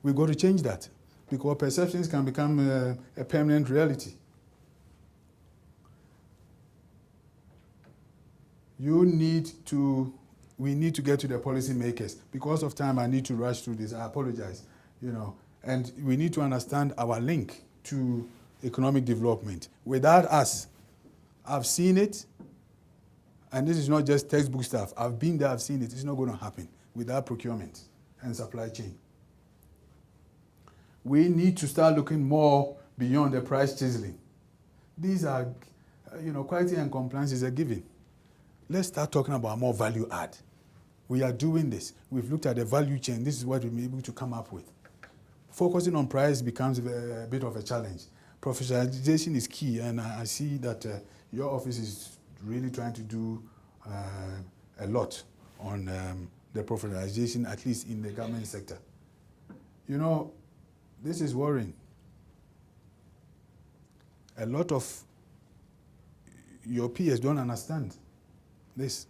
We've got to change that because perceptions can become a permanent reality. We need to get to the policy makers. Because of time, I need to rush through this. I apologize. And we need to understand our link to economic development. Without us, I've seen it, and this is not just textbook stuff. I've been there, I've seen it. It's not going to happen without procurement and supply chain. We need to start looking more beyond the price chiseling. These are, quality and compliance is a given. Let's start talking about more value add. We are doing this. We've looked at the value chain. This is what we've been able to come up with. Focusing on price becomes a bit of a challenge. Professionalization is key, and I see that your office is really trying to do a lot on the professionalization, at least in the government sector. This is worrying. A lot of your peers don't understand this.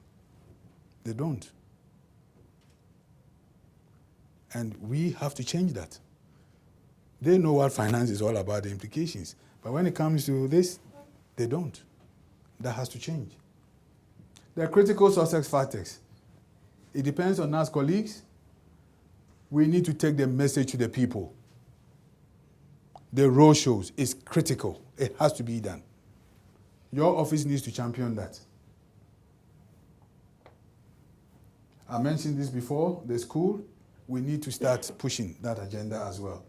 They don't. And we have to change that. They know what finance is all about, the implications. But when it comes to this, they don't. That has to change. The critical success factors. It depends on us, colleagues. We need to take the message to the people. The roadshows is critical. It has to be done. Your office needs to champion that. I mentioned this before, the school. We need to start pushing that agenda as well.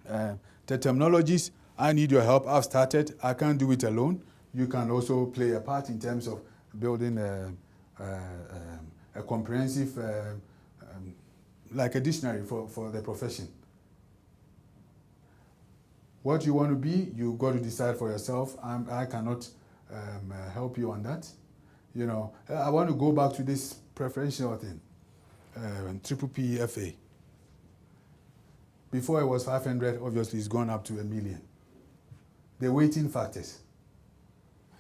The terminologies, I need your help. I've started. I can't do it alone. You can also play a part in terms of building a comprehensive, like a dictionary for the profession. What you want to be, you've got to decide for yourself. I cannot help you on that. I want to go back to this preferential thing, triple PFA. Before it was 500, obviously it's gone up to 1 million. The weighting factors,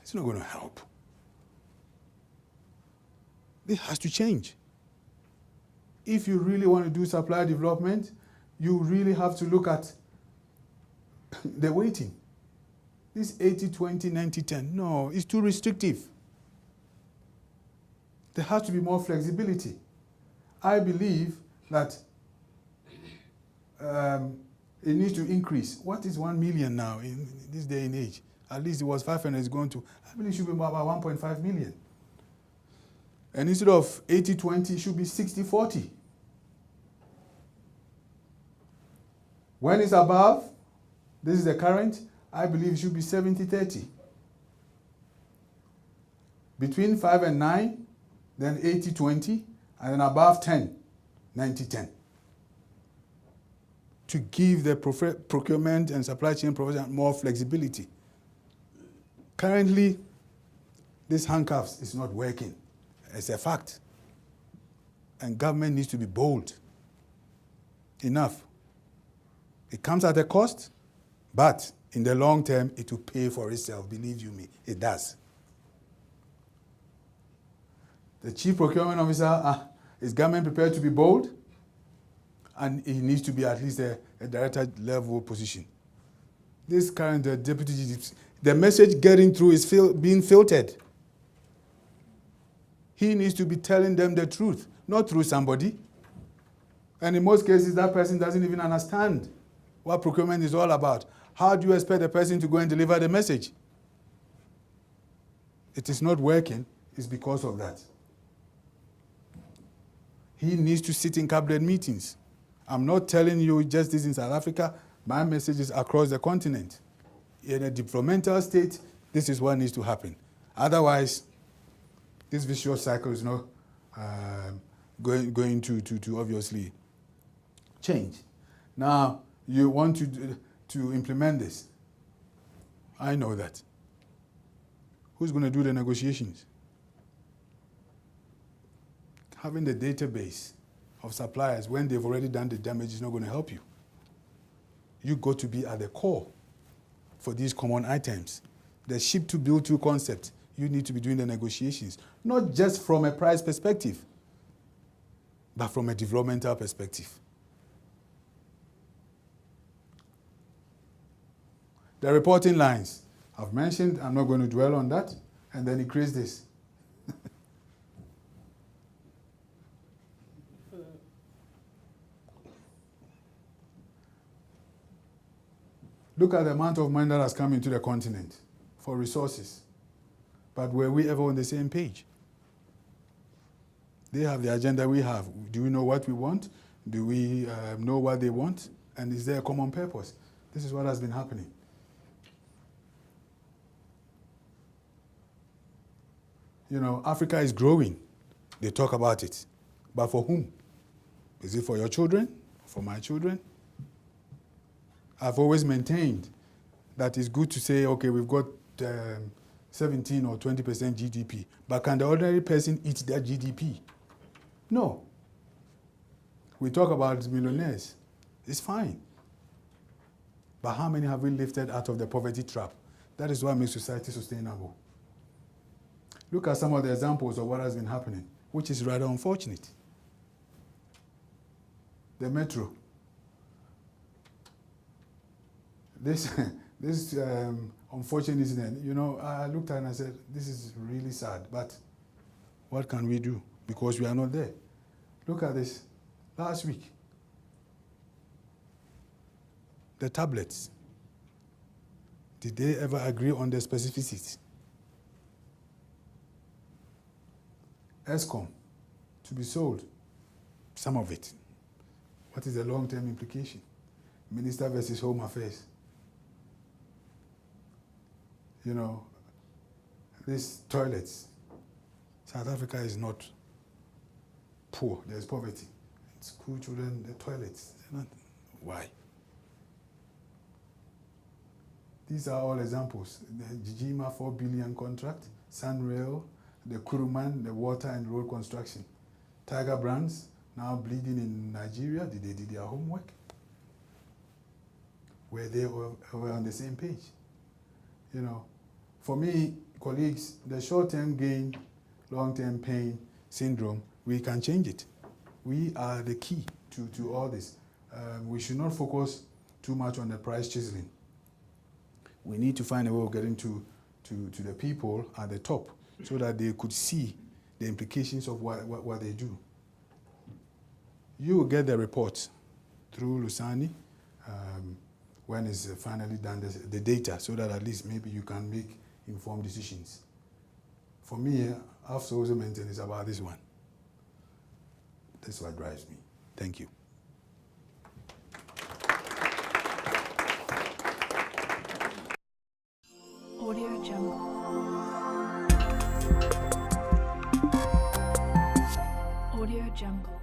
it's not going to help. It has to change. If you really want to do supply development, you really have to look at the weighting. This 80-20, 90-10, no, it's too restrictive. There has to be more flexibility. I believe that it needs to increase. What is 1 million now in this day and age? At least it was 500, it's going to, I believe it should be about 1.5 million. And instead of 80-20, it should be 60-40. When it's above, this is the current, I believe it should be 70-30. Between 5 and 9, then 80-20, and then above 10, 90-10. To give the procurement and supply chain provision more flexibility. Currently, this handcuffs is not working. It's a fact. And government needs to be bold. Enough. It comes at a cost, but in the long term, it will pay for itself. Believe you me, it does. The chief procurement officer, is government prepared to be bold? And he needs to be at least a director level position. This current deputy, the message getting through is being filtered. He needs to be telling them the truth, not through somebody. And in most cases, that person doesn't even understand what procurement is all about. How do you expect the person to go and deliver the message? It is not working, it's because of that. He needs to sit in cabinet meetings. I'm not telling you just this in South Africa. My message is across the continent. In a developmental state, this is what needs to happen. Otherwise, this vicious cycle is not going to obviously change. Now, you want to implement this. I know that. Who's going to do the negotiations? Having the database of suppliers when they've already done the damage is not going to help you. You've got to be at the core for these common items. The ship-to-build-to concept, you need to be doing the negotiations, not just from a price perspective, but from a developmental perspective. The reporting lines, I've mentioned, I'm not going to dwell on that. And then he creates this. Look at the amount of money that has come into the continent for resources. But were we ever on the same page? They have the agenda we have. Do we know what we want? Do we know what they want? And is there a common purpose? This is what has been happening. You know, Africa is growing. They talk about it. But for whom? Is it for your children? For my children? I've always maintained that it's good to say, okay, we've got 17 or 20% GDP, but can the ordinary person eat that GDP? No. We talk about millionaires. It's fine. But how many have we lifted out of the poverty trap? That is what makes society sustainable. Look at some of the examples of what has been happening, which is rather unfortunate. The metro. This unfortunate incident, you know, I looked at it and I said, this is really sad, but what can we do? Because we are not there. Look at this. Last week, the tablets, did they ever agree on the specificities? ESCOM, to be sold, some of it. What is the long-term implication? Minister versus Home Affairs. You know, these toilets, South Africa is not poor. There's poverty. School children, the toilets. Why? These are all examples. The Jijima 4 billion contract, Sunrail, the Kuruman, the water and road construction. Tiger Brands, now bleeding in Nigeria. Did they do their homework? Were they all on the same page? You know, for me, colleagues, the short-term gain, long-term pain syndrome, we can change it. We are the key to all this. We should not focus too much on the price chiseling. We need to find a way of getting to the people at the top so that they could see the implications of what they do. You will get the report through Lusani when it's finally done, the data, so that at least maybe you can make informed decisions. For me, after also maintenance is about this one. That's what drives me. Thank you. Audio Jungle. Audio Jungle.